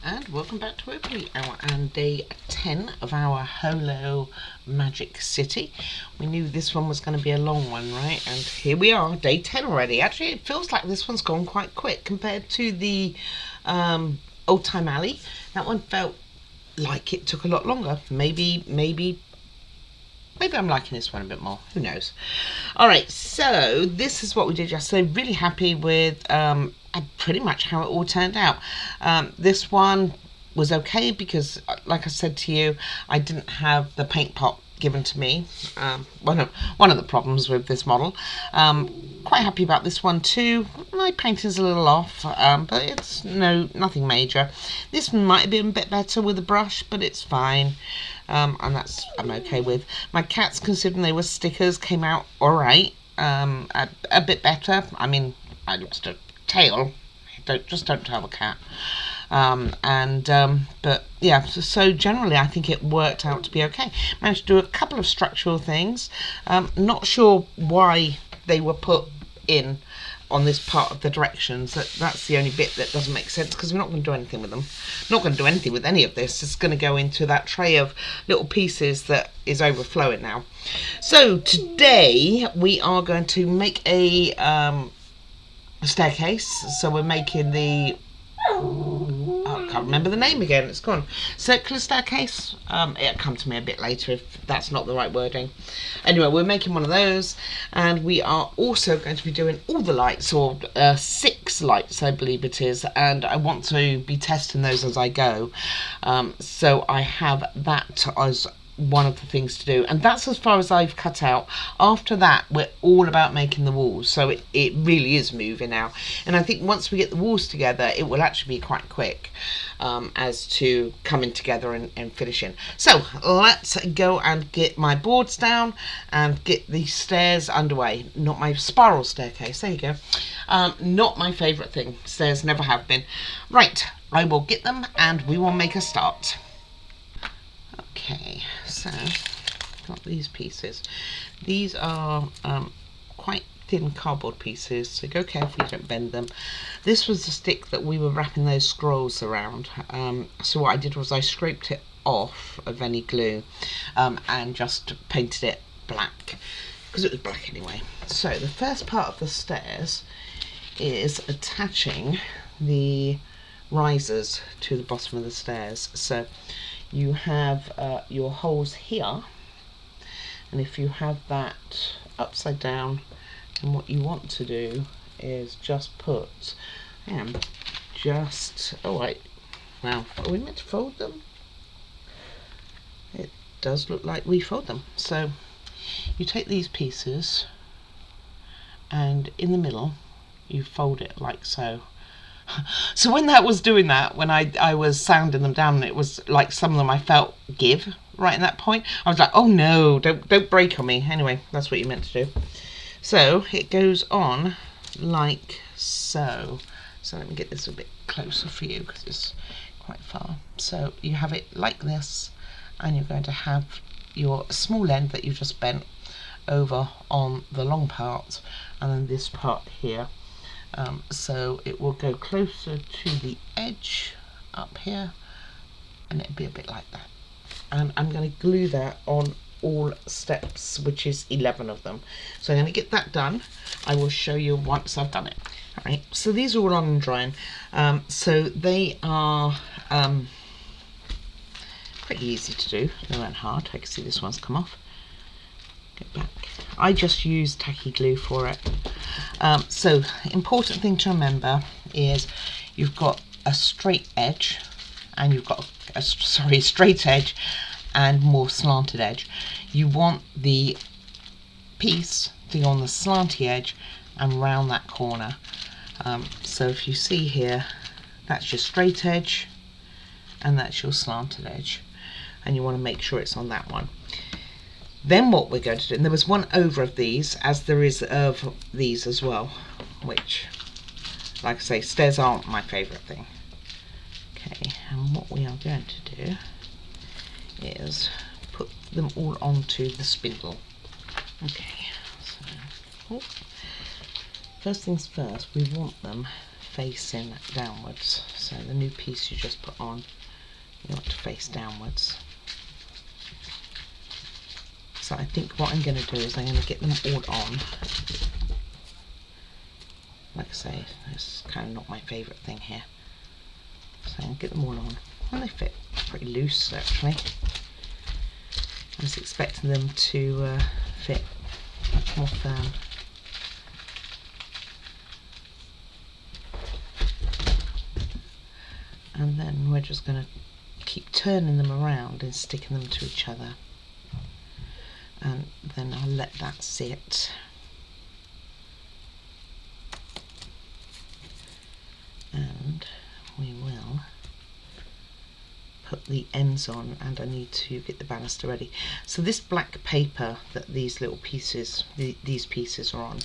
and welcome back to Oakley Hour and day 10 of our Holo Magic City. We knew this one was going to be a long one, right? And here we are, day 10 already. Actually, it feels like this one's gone quite quick compared to the Old Time Alley. That one felt like it took a lot longer. Maybe I'm liking this one a bit more. Who knows? All right, so this is what we did yesterday. Really happy with pretty much how it all turned out. This one was okay because, like I said to you, I didn't have the paint pot given to me. One of the problems with this model. Quite happy about this one too. My painting's a little off, but it's nothing major. This might have been a bit better with a brush, but it's fine. And I'm okay with. My cats, considering they were stickers, came out alright. A bit better. I mean, I lost a tail. Don't tell the cat. But yeah, so generally I think it worked out to be okay. Managed to do a couple of structural things. Not sure why they were put in on this part of the directions. That's the only bit that doesn't make sense, because we're not going to do anything with them. Not going to do anything with any of this. It's going to go into that tray of little pieces that is overflowing now. So today we are going to make a staircase. So we're making the I can't remember the name again, it's gone. Circular staircase. It'll come to me a bit later if that's not the right wording. Anyway, we're making one of those, and we are also going to be doing all the lights, or 6 lights I believe it is, and I want to be testing those as I go. So I have that as one of the things to do, and that's as far as I've cut out. After that, we're all about making the walls, so it really is moving now, and I think once we get the walls together it will actually be quite quick as to coming together and finishing. So let's go and get my boards down and get the stairs underway. Not my spiral staircase, there you go. Not my favourite thing. Stairs never have been. Right, I will get them and we will make a start. Okay, so got these pieces. These are quite thin cardboard pieces, so go carefully, don't bend them. This was the stick that we were wrapping those scrolls around. So what I did was I scraped it off of any glue and just painted it black, because it was black anyway. So the first part of the stairs is attaching the risers to the bottom of the stairs. So you have your holes here, and if you have that upside down, then what you want to do is just put oh wait, wow, are we meant to fold them? It does look like we fold them. So you take these pieces and in the middle you fold it like so. So when that was doing that, when I was sanding them down, it was like some of them I felt give right in that point. I was like, oh no, don't break on me. Anyway, that's what you meant to do. So it goes on like so. So let me get this a bit closer for you because it's quite far. So you have it like this, and you're going to have your small end that you've just bent over on the long part, and then this part here. So it will go closer to the edge up here, and it'll be a bit like that. And I'm going to glue that on all steps, which is 11 of them. So I'm going to get that done. I will show you once I've done it. Alright, so these are all on and drying. So they are pretty easy to do. They weren't hard. I can see this one's come off. Get back. I just used tacky glue for it. So important thing to remember is you've got a straight edge, and you've got a straight edge and more slanted edge. You want the piece to go on the slanty edge and round that corner. So if you see here, that's your straight edge and that's your slanted edge, and you want to make sure it's on that one. Then what we're going to do, and there was one over of these, as there is of these as well, which, like I say, stairs aren't my favourite thing. Okay, and what we are going to do is put them all onto the spindle. Okay, so first things first, we want them facing downwards. So the new piece you just put on, you want to face downwards. So I think what I'm going to do is I'm going to get them all on. Like I say, it's kind of not my favourite thing here. So I'm going to get them all on. Well, they fit pretty loose actually. I was expecting them to fit much more firm. And then we're just going to keep turning them around and sticking them to each other. And then I'll let that sit. And we will put the ends on, and I need to get the banister ready. So this black paper that these little pieces, these pieces are on,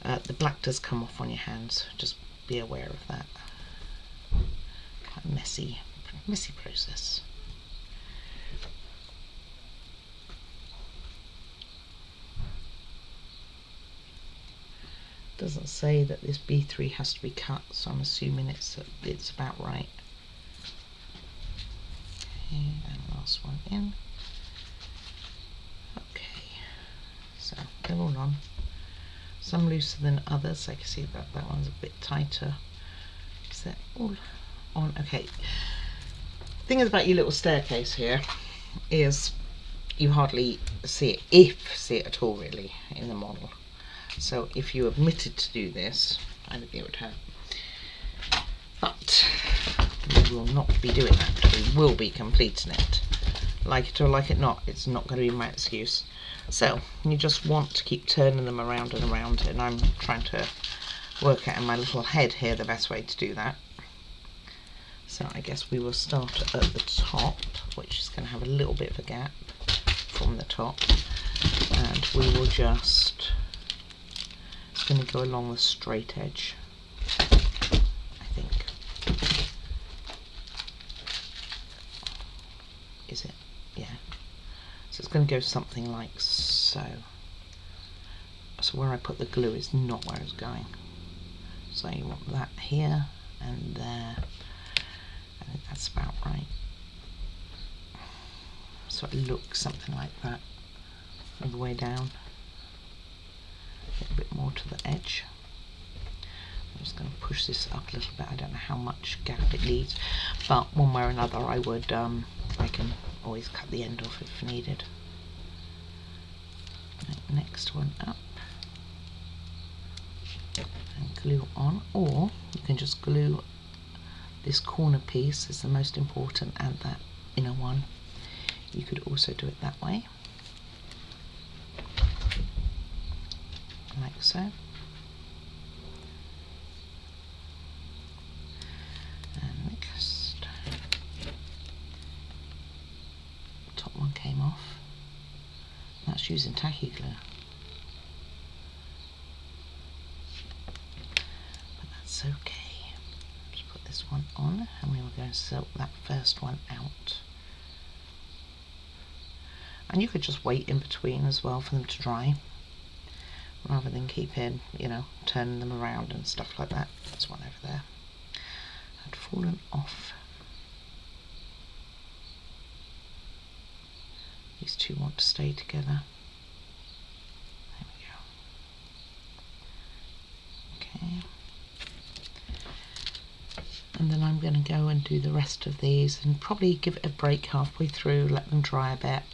the black does come off on your hands, just be aware of that. Quite a messy process. Doesn't say that this B3 has to be cut, so I'm assuming it's about right. Okay, and last one in. Okay, so they're all on. Some looser than others. I can see that one's a bit tighter. Is that all on? Okay. The thing is about your little staircase here is you hardly see it, see it at all really, in the model. So if you omitted to do this, I don't think it would hurt. But we will not be doing that. We will be completing it. Like it or like it not, it's not going to be my excuse. So you just want to keep turning them around and around, and I'm trying to work out in my little head here the best way to do that. So I guess we will start at the top, which is going to have a little bit of a gap from the top, and we will just, it's going to go along the straight edge, I think. Is it? Yeah. So it's going to go something like so. So where I put the glue is not where it's going. So you want that here and there. I think that's about right. So it looks something like that all the way down. A bit more to the edge. I'm just going to push this up a little bit. I don't know how much gap it needs, but one way or another I would, I can always cut the end off if needed. Right, next one up. And glue on, or you can just glue this corner piece is the most important, and that inner one. You could also do it that way, like so. And next, top one came off. That's using tacky glue, but that's okay. Just put this one on, and we will go and silk that first one out. And you could just wait in between as well for them to dry, rather than keeping, you know, turning them around and stuff like that. There's one over there. Had fallen off. These two want to stay together. There we go. Okay. And then I'm going to go and do the rest of these and probably give it a break halfway through, let them dry a bit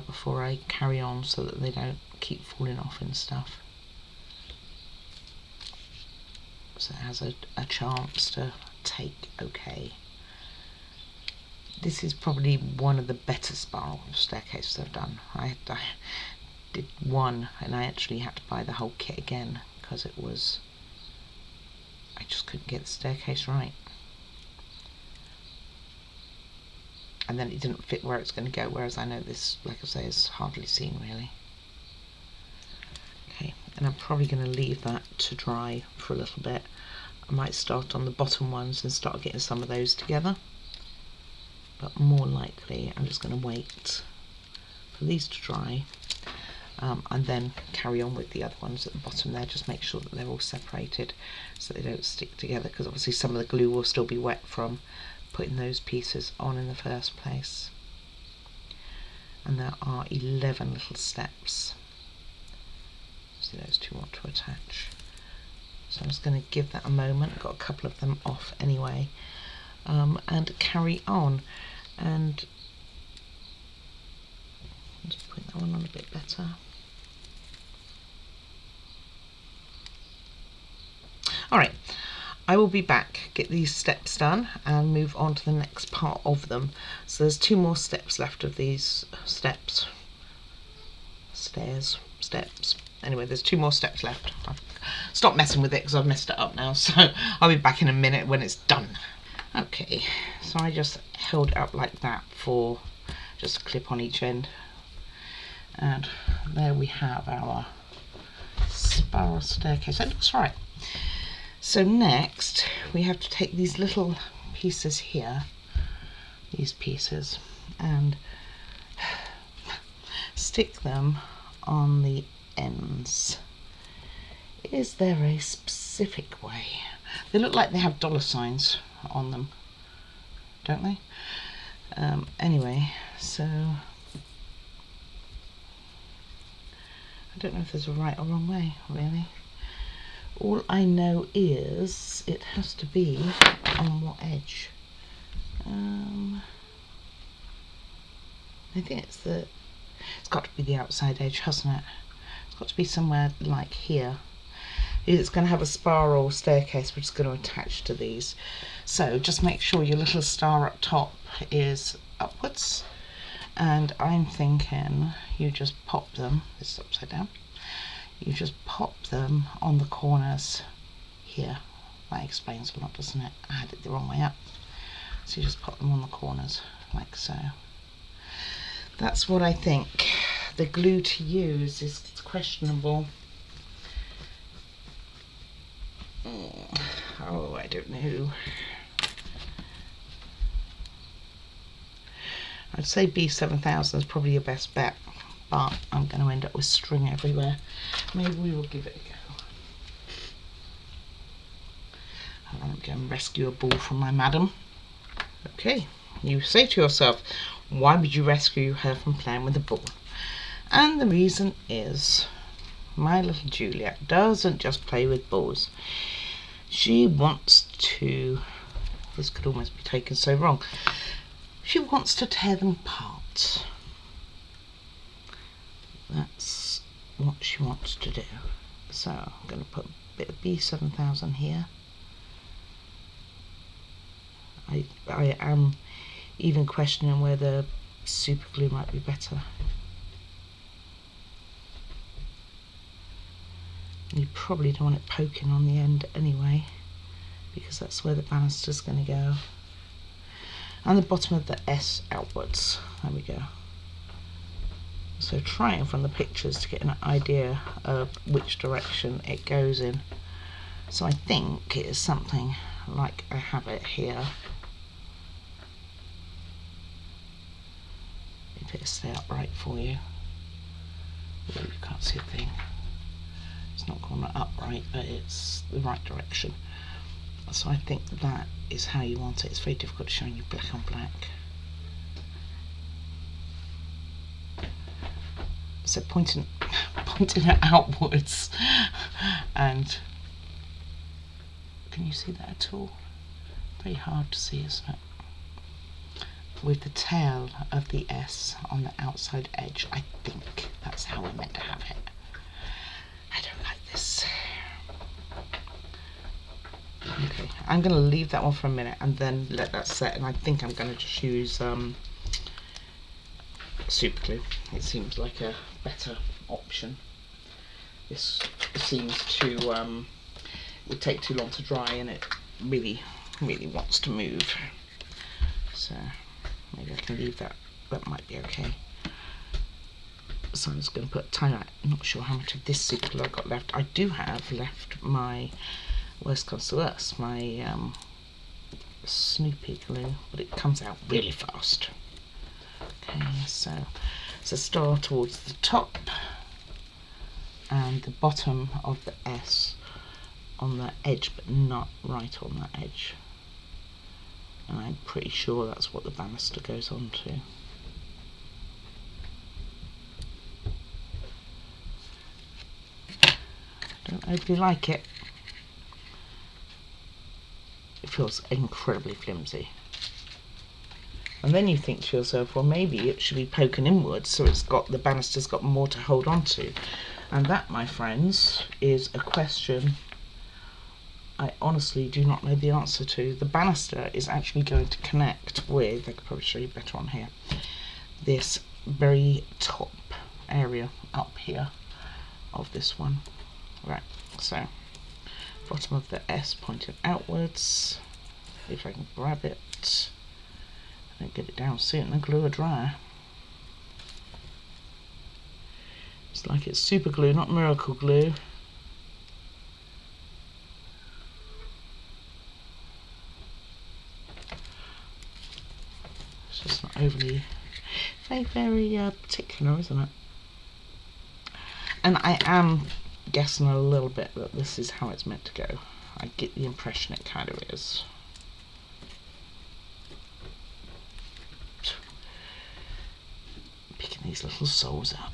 before I carry on, so that they don't keep falling off and stuff. So it has a chance to take okay. This is probably one of the better spiral staircases I've done. I did one and I actually had to buy the whole kit again because it was, I just couldn't get the staircase right. And then it didn't fit where it's going to go, whereas I know this, like I say, is hardly seen really. Okay, and I'm probably going to leave that to dry for a little bit. I might start on the bottom ones and start getting some of those together, but more likely I'm just going to wait for these to dry, and then carry on with the other ones at the bottom there. Just make sure that they're all separated so they don't stick together, because obviously some of the glue will still be wet from putting those pieces on in the first place. And there are 11 little steps. See, those two want to attach. So I'm just going to give that a moment. Got a couple of them off anyway, and carry on. And let's put that one on a bit better. Alright, I will be back, get these steps done and move on to the next part of them. So there's 2 more steps left of these steps. Steps. Anyway, there's 2 more steps left. I've stopped messing with it because I've messed it up now, so I'll be back in a minute when it's done. Okay, so I just held it up like that for just a clip on each end. And there we have our spiral staircase. That looks right. So next we have to take these little pieces here, these pieces, and stick them on the ends. Is there a specific way? They look like they have dollar signs on them, don't they? Anyway, so I don't know if there's a right or wrong way, really. All I know is it has to be on what edge? I think it's got to be the outside edge, hasn't it? It's got to be somewhere like here. It's going to have a spiral staircase which is going to attach to these. So just make sure your little star up top is upwards. And I'm thinking you just pop them, this is upside down, you just pop them on the corners here. That explains a lot, doesn't it? I had it the wrong way up. So you just pop them on the corners, like so. That's what I think. The glue to use is questionable. Oh, I don't know. I'd say B7000 is probably your best bet, but I'm going to end up with string everywhere. Maybe we will give it a go. I'm going to go and rescue a ball from my madam. Okay, you say to yourself, why would you rescue her from playing with a ball? And the reason is, my little Juliet doesn't just play with balls. She wants to, this could almost be taken so wrong, she wants to tear them apart. That's what she wants to do. So I'm going to put a bit of B7000 here. I am even questioning whether super glue might be better. You probably don't want it poking on the end anyway, because that's where the banister is going to go. And the bottom of the S outwards. There we go. So trying from the pictures to get an idea of which direction it goes in. So I think it is something like I have it here. If it'll stay upright for you. Ooh, you can't see a thing. It's not going upright, but it's the right direction. So I think that is how you want it. It's very difficult to show you black on black. So pointing it outwards, and can you see that at all? Very hard to see, isn't it? With the tail of the S on the outside edge, I think that's how we're meant to have it. I don't like this. Okay, I'm going to leave that one for a minute and then let that set, and I think I'm going to just use super glue. It seems like a better option. This seems to would take too long to dry, and it really wants to move. So maybe I can leave that. That might be okay. So I'm just going to put a tiny. I'm not sure how much of this super glue I've got left. I do have left my, worst comes to worst, my Snoopy glue, but it comes out really fast. Okay, so it's a star towards the top, and the bottom of the S on the edge, but not right on the edge. And I'm pretty sure that's what the banister goes on to. Don't overly like it. It feels incredibly flimsy. And then you think to yourself, well, maybe it should be poking inwards so it's got, the banister's got more to hold on to. And that, my friends, is a question I honestly do not know the answer to. The banister is actually going to connect with, I could probably show you better on here, this very top area up here of this one. Right, so bottom of the S pointing outwards. If I can grab it and get it down soon and glue a dryer. It's like it's super glue, not miracle glue. It's just not overly, very particular, isn't it? And I am guessing a little bit that this is how it's meant to go. I get the impression it kind of is. Picking these little soles up.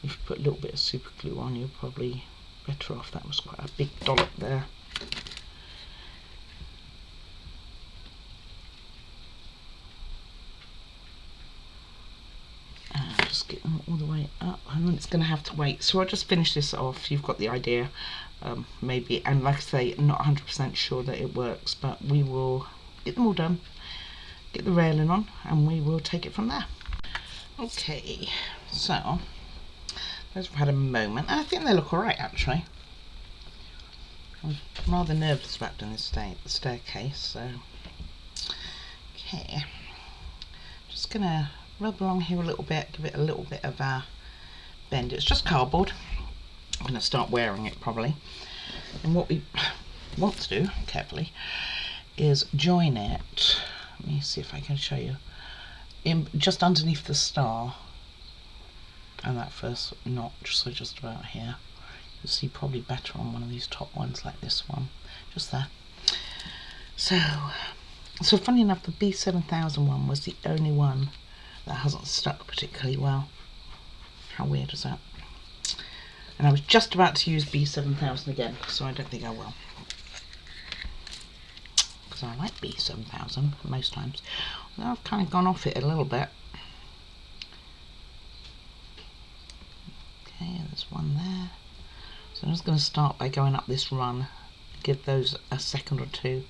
If you put a little bit of super glue on, you're probably better off. That was quite a big dollop there. And just get them all the way up, and then it's going to have to wait. So I'll just finish this off. You've got the idea, maybe. And like I say, I'm not 100% sure that it works, but we will get them all done, get the railing on, and we will take it from there. Okay, so those have had a moment, and I think they look alright actually. I'm rather nervous about doing this staircase, so okay. Just gonna rub along here a little bit, give it a little bit of a bend. It's just cardboard. I'm gonna start wearing it probably. And what we want to do, carefully, is join it. Let me see if I can show you. Just underneath the star. And that first notch, so just about here. You'll see probably better on one of these top ones like this one, just there. So funny enough, the B7000 one was the only one that hasn't stuck particularly well. How weird is that? And I was just about to use B7000 again, so I don't think I will. Because I like B7000 most times. Well, I've kind of gone off it a little bit. Okay, there's one there. So I'm just going to start by going up this run, give those a second or two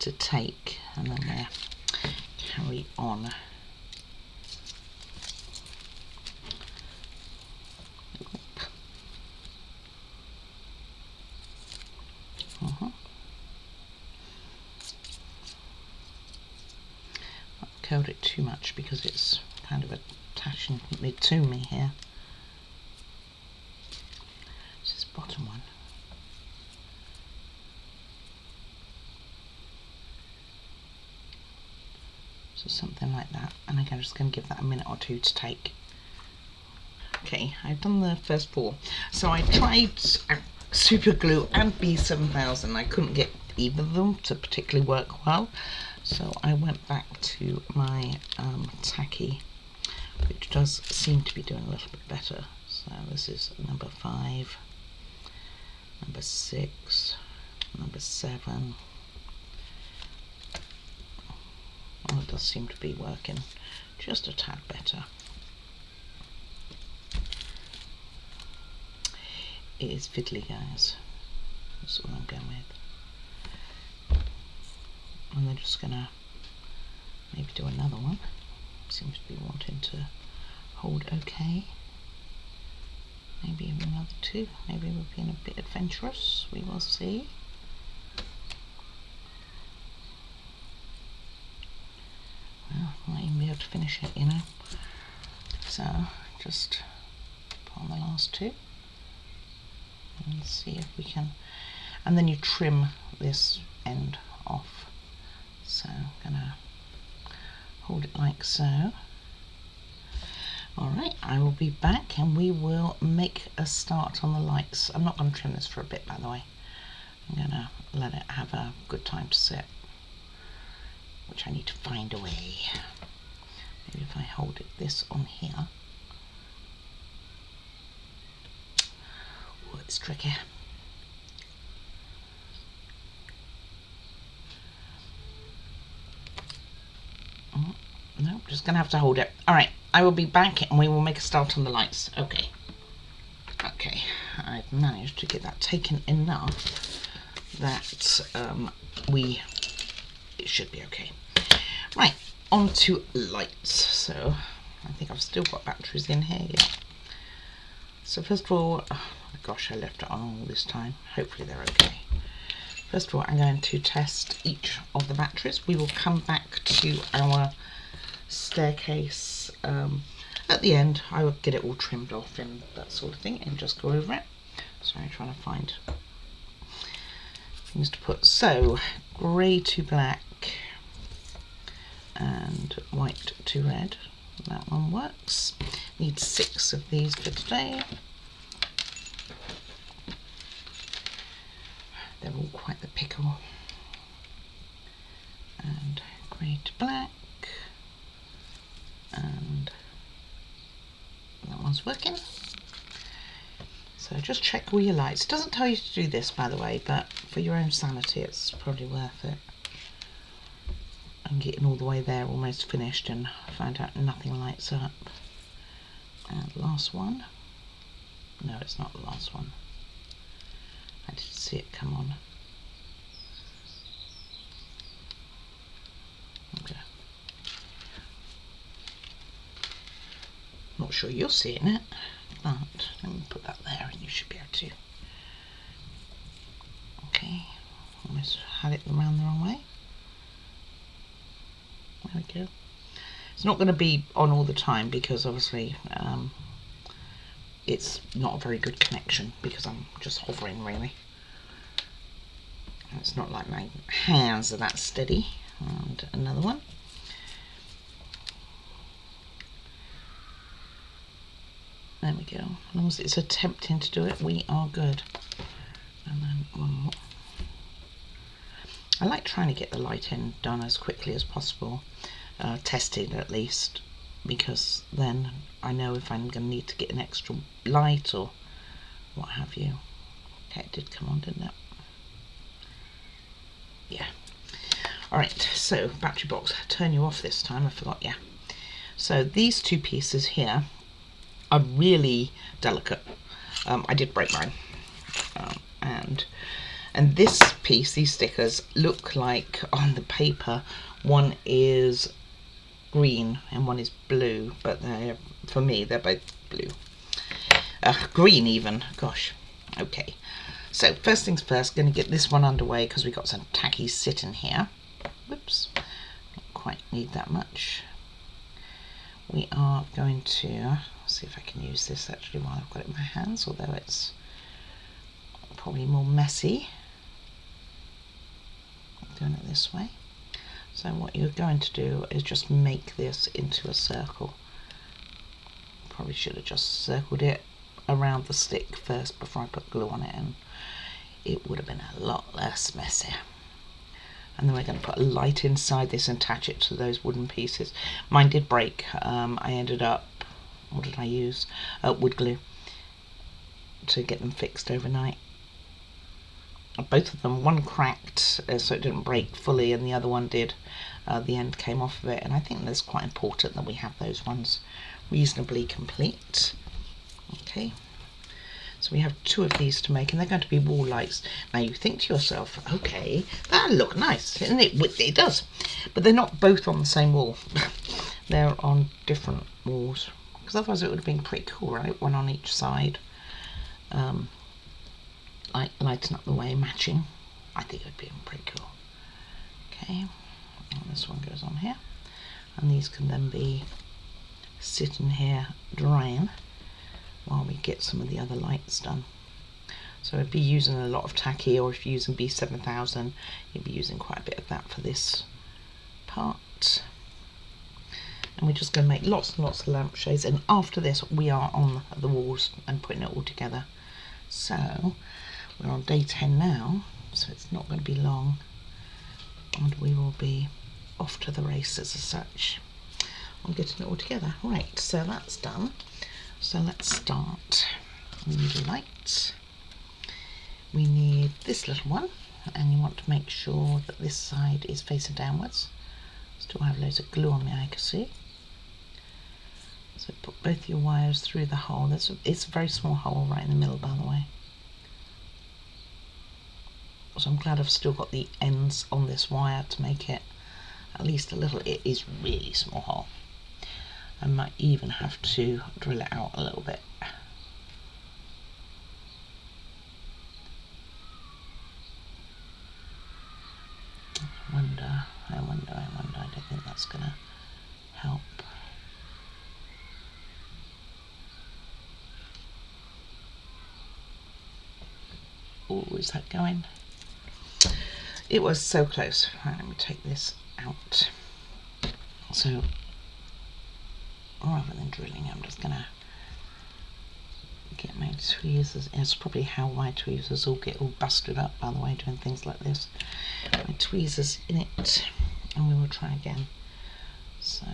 to take, and then we'll carry on. Not curled it too much because it's kind of attaching it to me here. Bottom one. So something like that, and again, I'm just going to give that a minute or two to take. Okay, I've done the first 4. So I tried super glue and B7000. I couldn't get either of them to particularly work well, so I went back to my tacky, which does seem to be doing a little bit better. So this is number 5. Number 6, number 7. Well, it does seem to be working just a tad better. It is fiddly, guys. That's what I'm going with. And they're just gonna maybe do another one. Seems to be wanting to hold okay. Maybe even another 2. Maybe we're being a bit adventurous. We will see. Well, I might even be able to finish it, you know. So, just put on the last 2. And see if we can. And then you trim this end off. So I'm gonna hold it like so. Alright, I will be back and we will make a start on the lights. I'm not going to trim this for a bit, by the way. I'm going to let it have a good time to sit, which I need to find a way. Maybe if I hold this on here. Oh, it's tricky. Oh, no, just going to have to hold it. Alright, I will be back and we will make a start on the lights. Okay. Okay, I've managed to get that taken enough that it should be okay. Right, on to lights. So I think I've still got batteries in here, yeah. So first of all, oh my gosh, I left it on all this time. Hopefully they're okay. First of all, I'm going to test each of the batteries. We will come back to our staircase at the end. I will get it all trimmed off and that sort of thing and just go over it. Sorry, I'm trying to find things to put. So, grey to black and white to red. That one works. Need 6 of these for today. They're all quite the pickle. And grey to black. And that one's working. So just check all your lights. It doesn't tell you to do this, by the way, but for your own sanity it's probably worth it. I'm getting all the way there, almost finished, and find out nothing lights up. And last one. No, it's not the last one. I did see it come on. Okay. Not sure you're seeing it, but let me put that there and you should be able to. Okay, almost had it around the wrong way. There we go. It's not going to be on all the time because obviously it's not a very good connection because I'm just hovering really. And it's not like my hands are that steady. And another one. There we go. As long as it's attempting to do it, we are good. And then one more. I like trying to get the light end done as quickly as possible, tested at least, because then I know if I'm going to need to get an extra light or what have you. Okay, it did come on, didn't it? Yeah. Alright, so battery box, turn you off this time, I forgot, yeah. So these two pieces here are really delicate. I did break mine. And this piece, these stickers, look like on the paper one is green and one is blue, but they're, for me, they're both blue. Green even, gosh. Okay, so first things first, going to get this one underway because we've got some tacky sitting here. Whoops, don't quite need that much. We are going to see if I can use this actually while I've got it in my hands, although it's probably more messy doing it this way. So what you're going to do is just make this into a circle. Probably should have just circled it around the stick first before I put glue on it, and it would have been a lot less messy. And then we're going to put a light inside this and attach it to those wooden pieces. Mine did break. I ended up, what did I use? Wood glue to get them fixed overnight. Both of them, one cracked so it didn't break fully and the other one did. The end came off of it, and I think that's quite important that we have those ones reasonably complete. Okay, so we have 2 of these to make, and they're going to be wall lights. Now you think to yourself, okay, that look nice, isn't it? It does, but they're not both on the same wall. They're on different walls, because otherwise it would have been pretty cool, right? One on each side. Like lighting up the way, matching. I think it would be pretty cool. Okay, and this one goes on here, and these can then be sitting here drying while we get some of the other lights done. So I'd be using a lot of tacky, or if you're using B7000, you'd be using quite a bit of that for this part. And we're just going to make lots and lots of lampshades, and after this we are on the walls and putting it all together. So we're on day 10 now, so it's not going to be long, and we will be off to the races as such on getting it all together. Right, so that's done. So let's start. We need a light. We need this little one, and you want to make sure that this side is facing downwards. Still have loads of glue on me, I can see. So put both your wires through the hole. It's a very small hole right in the middle, by the way. So I'm glad I've still got the ends on this wire to make it at least a little. It is really small hole. I might even have to drill it out a little bit. I wonder. I don't think that's going to help. Oh, is that going? It was so close. Right, let me take this out. So, rather than drilling, I'm just going to get my tweezers. It's probably how my tweezers all get all busted up, by the way, doing things like this. My tweezers in it, and we will try again. So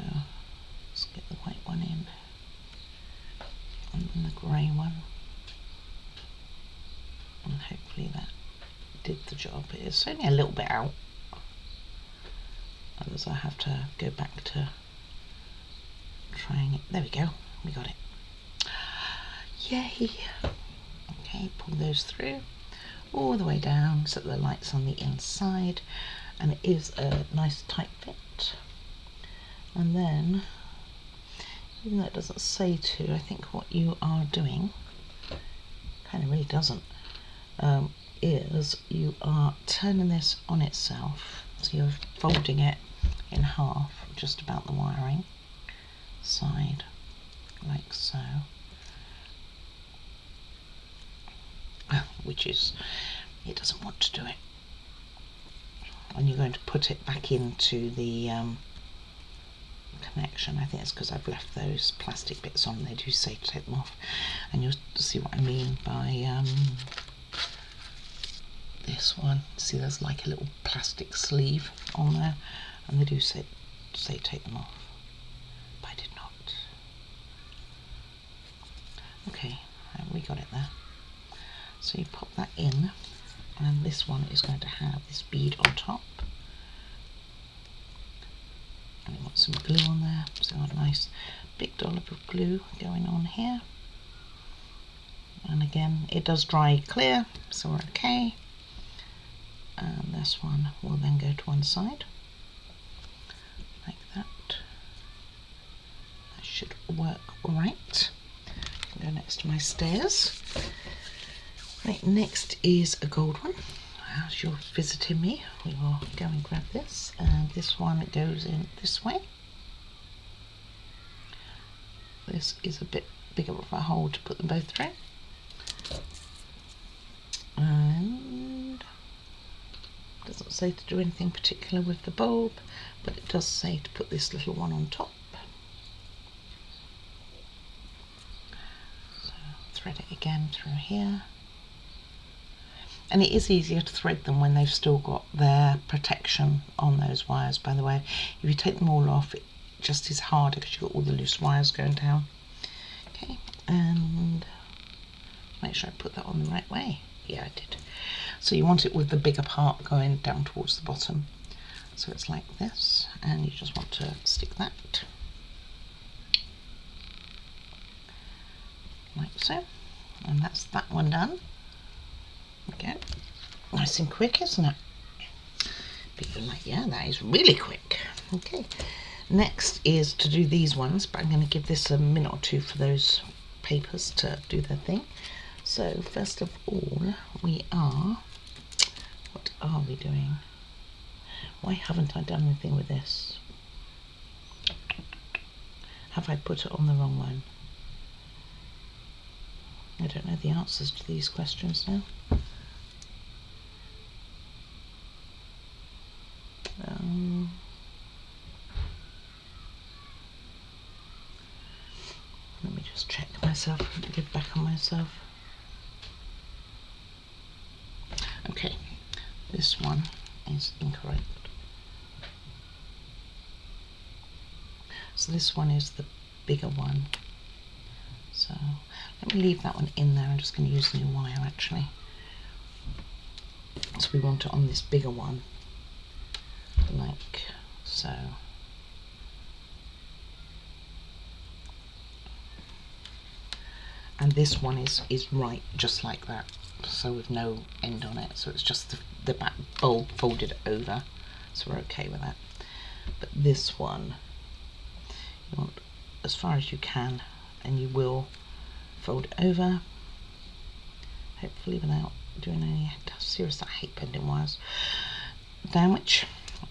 let's get the white one in, and then the grey one, and hopefully that did the job. It's only a little bit out, others I have to go back to trying it. There we go, we got it. Yay! Okay, pull those through all the way down so that the light's on the inside, and it is a nice tight fit. And then, even though it doesn't say to, I think what you are doing, kind of really doesn't, is you are turning this on itself. So you're folding it in half, just about the wiring side, like so. Which is, it doesn't want to do it. And you're going to put it back into the connection. I think it's because I've left those plastic bits on. They do say to take them off, and you'll see what I mean by this one. See, there's like a little plastic sleeve on there, and they do say take them off, but I did not. Okay, we got it there. So you pop that in, and this one is going to have this bead on top. And you want some glue on there, so a nice big dollop of glue going on here. And again, it does dry clear, so we're okay. And this one will then go to one side, like that. That should work all right. I'll go next to my stairs. Right, next is a gold one. As you're visiting me, we will go and grab this, and this one goes in this way. This is a bit bigger of a hole to put them both through. And it doesn't say to do anything particular with the bulb, but it does say to put this little one on top. So thread it again through here. And it is easier to thread them when they've still got their protection on those wires, by the way. If you take them all off, it just is harder because you've got all the loose wires going down. Okay, and make sure I put that on the right way. Yeah, I did. So you want it with the bigger part going down towards the bottom. So it's like this, and you just want to stick that. Like so. And that's that one done. Okay, nice and quick, isn't it? People are like, yeah, that is really quick. Okay, next is to do these ones, but I'm going to give this a minute or two for those papers to do their thing. So first of all, what are we doing? Why haven't I done anything with this? Have I put it on the wrong one? I don't know the answers to these questions now. yourself. Okay, this one is incorrect. So this one is the bigger one. So let me leave that one in there. I'm just going to use new wire actually. So we want it on this bigger one, like so. And this one is right just like that, so with no end on it, so it's just the back bulb folded over, so we're okay with that. But this one, you want as far as you can, and you will fold it over, hopefully without doing any serious, I hate bending wires, damage,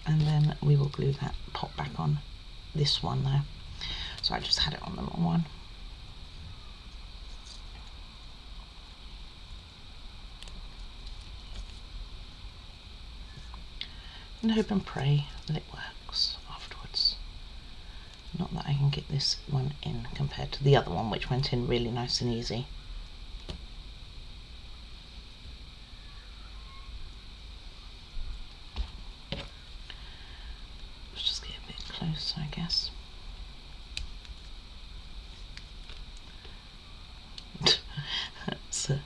and then we will glue that pop back on this one there. So I just had it on the wrong one. And hope and pray that it works afterwards. Not that I can get this one in compared to the other one, which went in really nice and easy. Let's just get a bit closer, I guess. It's a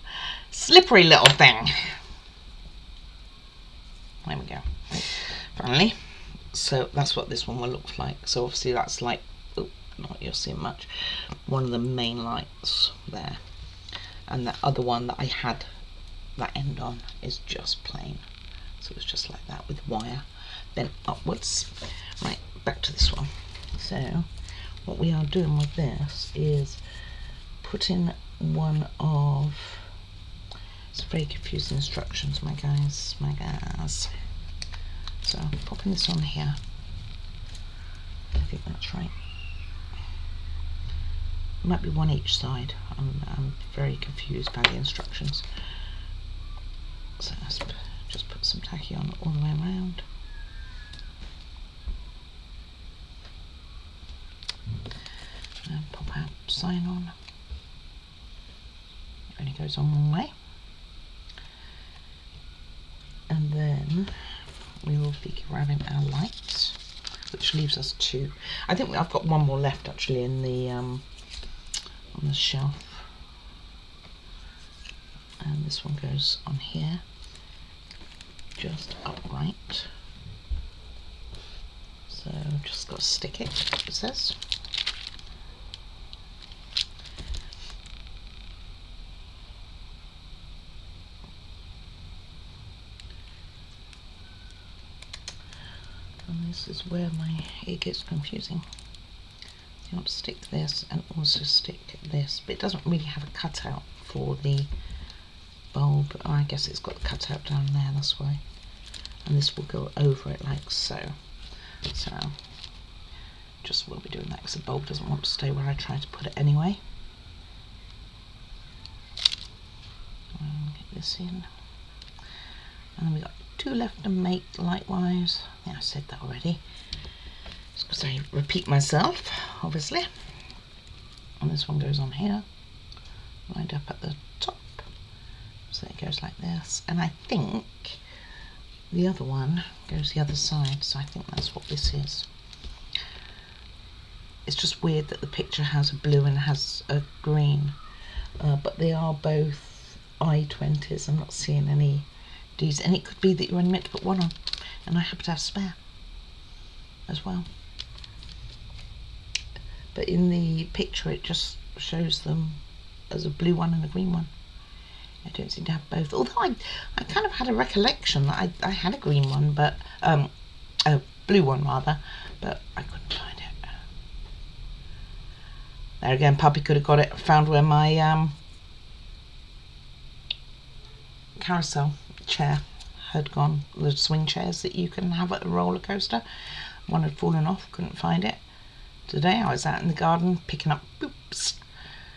slippery little thing. There we go. Finally. So that's what this one will look like. So obviously that's like, oh, not you're seeing much, one of the main lights there. And the other one that I had that end on is just plain. So it's just like that with wire, then upwards. Right, back to this one. So what we are doing with this is putting one of, it's very confusing instructions, my guys, my guys. So popping this on here, I think that's right. It might be one each side. I'm very confused by the instructions. So let's just put some tacky on all the way around. And pop our sign on. It only goes on one way. And then we will be grabbing our lights, which leaves us two. I think I've got one more left actually in the on the shelf, and this one goes on here, just upright. So just got to stick it, it says. And this is where it gets confusing. You want to stick this and also stick this, but it doesn't really have a cutout for the bulb. Oh, I guess it's got the cutout down there, that's why. And this will go over it like so. So just will be doing that because the bulb doesn't want to stay where I try to put it anyway. Get this in. And then we've got two left to make likewise. Yeah, I said that already. Just because I repeat myself, obviously. And this one goes on here, lined up at the top. So it goes like this. And I think the other one goes the other side, so I think that's what this is. It's just weird that the picture has a blue and has a green, but they are both I-20s. I'm not seeing any Ds, and it could be that you're only meant to put one on, and I happen to have spare as well. But in the picture it just shows them as a blue one and a green one. I don't seem to have both, although I kind of had a recollection that I had a green one, but a blue one rather, but I couldn't find it. There again, Puppy could have got it, found where my carousel chair had gone, the swing chairs that you can have at a roller coaster. One had fallen off, couldn't find it. Today I was out in the garden picking up boops,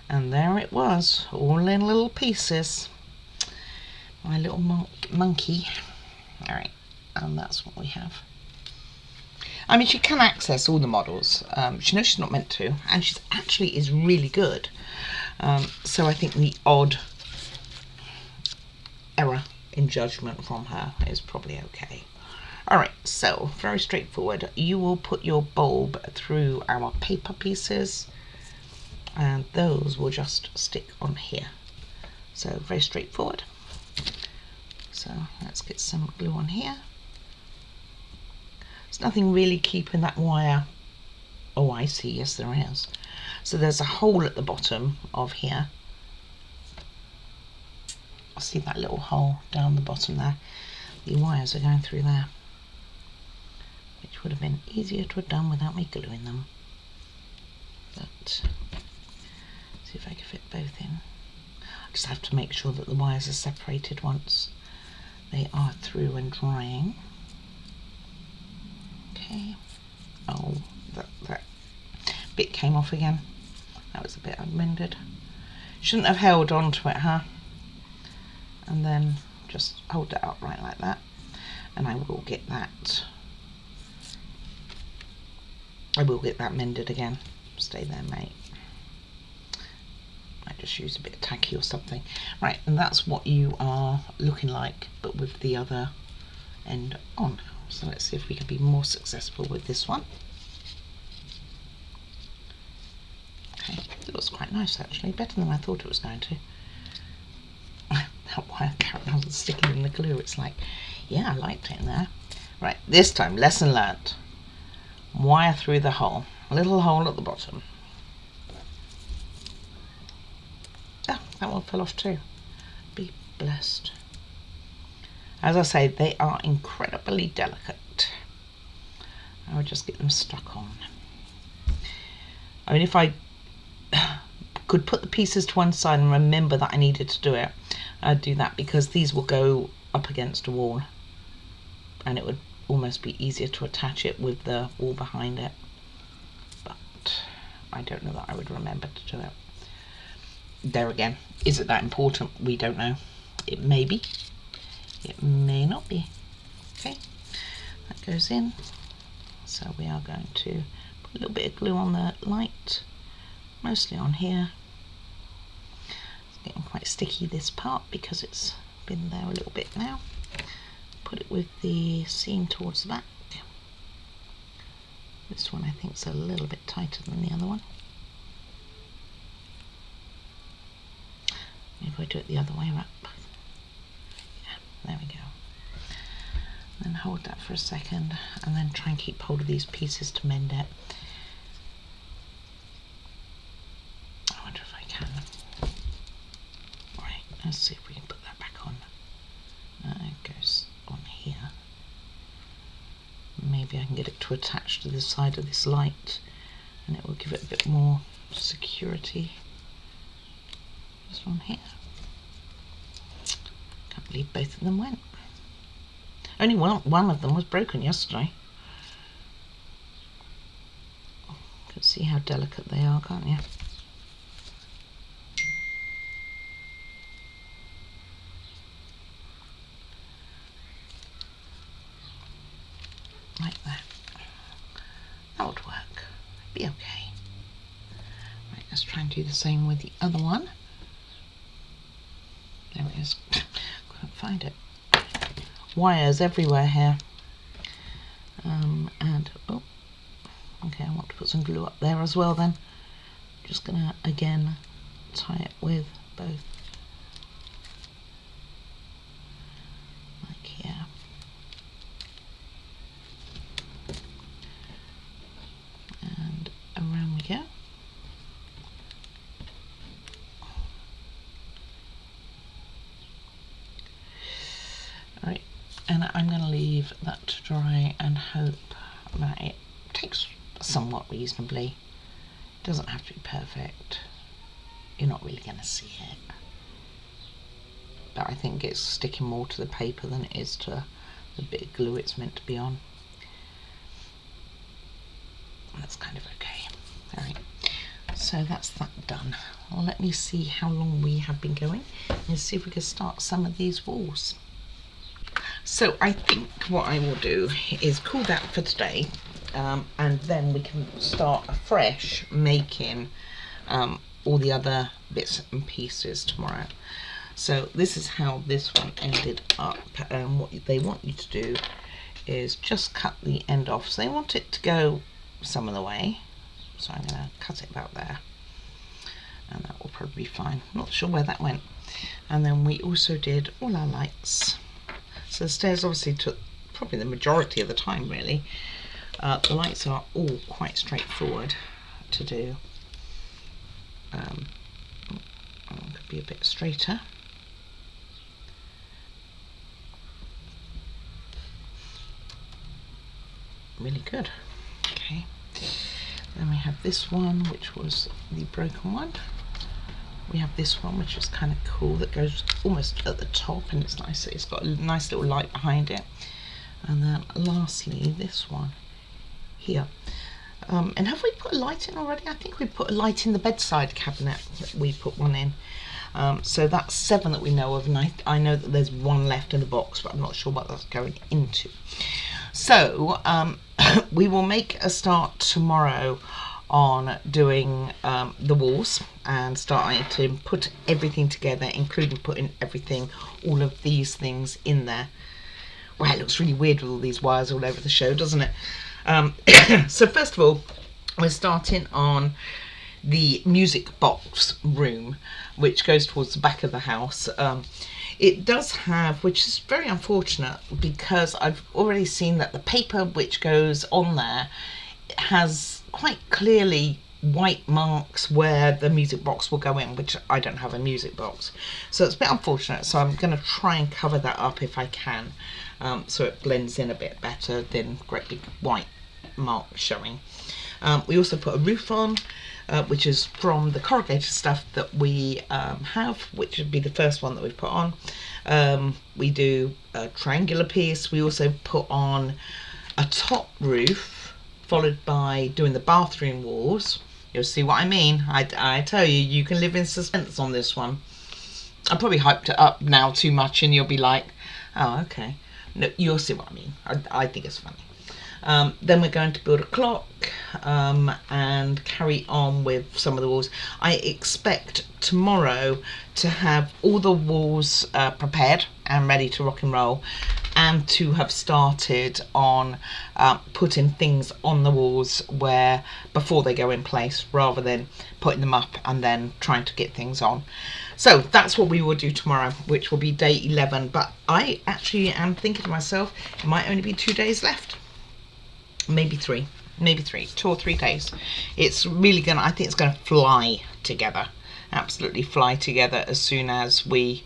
and there it was, all in little pieces. My little monkey. Alright, and that's what we have. I mean, she can access all the models. She knows she's not meant to, and she actually is really good So I think the odd error in judgment from her is probably okay. Alright, so very straightforward. You will put your bulb through our paper pieces and those will just stick on here. So very straightforward. So let's get some glue on here. There's nothing really keeping that wire. Oh, I see, yes there is. So there's a hole at the bottom of here. I see that little hole down the bottom there. The wires are going through there, which would have been easier to have done without me gluing them. But see if I can fit both in. I just have to make sure that the wires are separated once they are through and drying. Okay. Oh, that bit came off again. That was a bit unmended. Shouldn't have held on to it, huh? And then just hold it upright like that. And I will get that. I will get that mended again. Stay there, mate. I just use a bit of tacky or something. Right, and that's what you are looking like, but with the other end on. So let's see if we can be more successful with this one. Okay, it looks quite nice actually, better than I thought it was going to. That wire carried on sticking in the glue. It's like, yeah, I liked it in there. Right, this time, lesson learnt. Wire through the hole, a little hole at the bottom. Oh, that one fell off too. Be blessed. As I say, they are incredibly delicate. I would just get them stuck on. I mean, if I could put the pieces to one side and remember that I needed to do it, I'd do that, because these will go up against a wall and it would almost be easier to attach it with the wall behind it. But I don't know that I would remember to do it. There again, is it that important? We don't know. It may be. It may not be. Okay, that goes in. So we are going to put a little bit of glue on the light, mostly on here. It's getting quite sticky, this part, because it's been there a little bit now. Put it with the seam towards the back. This one I think is a little bit tighter than the other one. Maybe I do it the other way up. Yeah, there we go. Then hold that for a second and then try and keep hold of these pieces to mend it. I wonder if I can. Right, let's see if we can put that back on. It goes on here. Maybe I can get it to attach to the side of this light and it will give it a bit more security. This one here. Can't believe both of them went. Only one of them was broken yesterday. You can see how delicate they are, can't you? Like that. That would work. Be okay. Right, let's try and do the same with the other one. There it is. Couldn't find it. Wires everywhere here. And oh, okay, I want to put some glue up there as well then. Just gonna again tie it with both, like here. And around we go. Alright, and I'm going to leave that to dry and hope that it takes somewhat reasonably. It doesn't have to be perfect. You're not really going to see it. But I think it's sticking more to the paper than it is to the bit of glue it's meant to be on. That's kind of okay. Alright, so that's that done. Well, let me see how long we have been going and see if we can start some of these walls. So I think what I will do is call that for today, and then we can start afresh making all the other bits and pieces tomorrow. So this is how this one ended up, and what they want you to do is just cut the end off. So they want it to go some of the way, so I'm going to cut it about there, and that will probably be fine. Not sure where that went. And then we also did all our lights. So the stairs obviously took probably the majority of the time, really. The lights are all quite straightforward to do. Could be a bit straighter. Really good. Okay. Then we have this one, which was the broken one. We have this one, which is kind of cool, that goes almost at the top, and it's nice. It's got a nice little light behind it. And then lastly, this one here. And have we put a light in already? I think we put a light in the bedside cabinet. We put one in. So that's 7 that we know of, and I know that there's 1 left in the box, but I'm not sure what that's going into. So we will make a start tomorrow on doing the walls and starting to put everything together, including putting everything, all of these things in there. Wow, it looks really weird with all these wires all over the show, doesn't it? So first of all, we're starting on the music box room, which goes towards the back of the house. It does have, which is very unfortunate, because I've already seen that the paper which goes on there has quite clearly white marks where the music box will go in, which I don't have a music box. So it's a bit unfortunate, so I'm going to try and cover that up if I can, so it blends in a bit better than great big white mark showing. We also put a roof on, which is from the corrugated stuff that we have, which would be the first one that we've put on. We do a triangular piece. We also put on a top roof, followed by doing the bathroom walls. You'll see what I mean. I tell you, you can live in suspense on this one. I probably hyped it up now too much, and you'll be like, oh, okay. No, you'll see what I mean. I think it's funny. Then we're going to build a clock and carry on with some of the walls. I expect tomorrow to have all the walls prepared and ready to rock and roll, and to have started on putting things on the walls where before they go in place, rather than putting them up and then trying to get things on. So that's what we will do tomorrow, which will be day 11. But I actually am thinking to myself, it might only be 2 days left. Maybe 3, 2 or 3 days. It's really gonna, I think it's gonna fly together, absolutely fly together as soon as we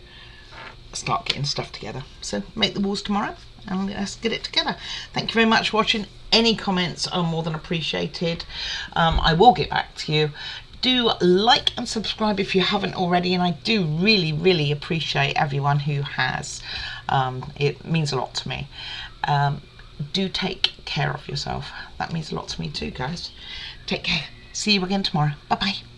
start getting stuff together. So make the walls tomorrow and let's get it together. Thank you very much for watching. Any comments are more than appreciated. I will get back to you. Do like and subscribe if you haven't already, and I do really appreciate everyone who has. It means a lot to me. Do take care of yourself. That means a lot to me too, guys. Take care. See you again tomorrow. Bye bye.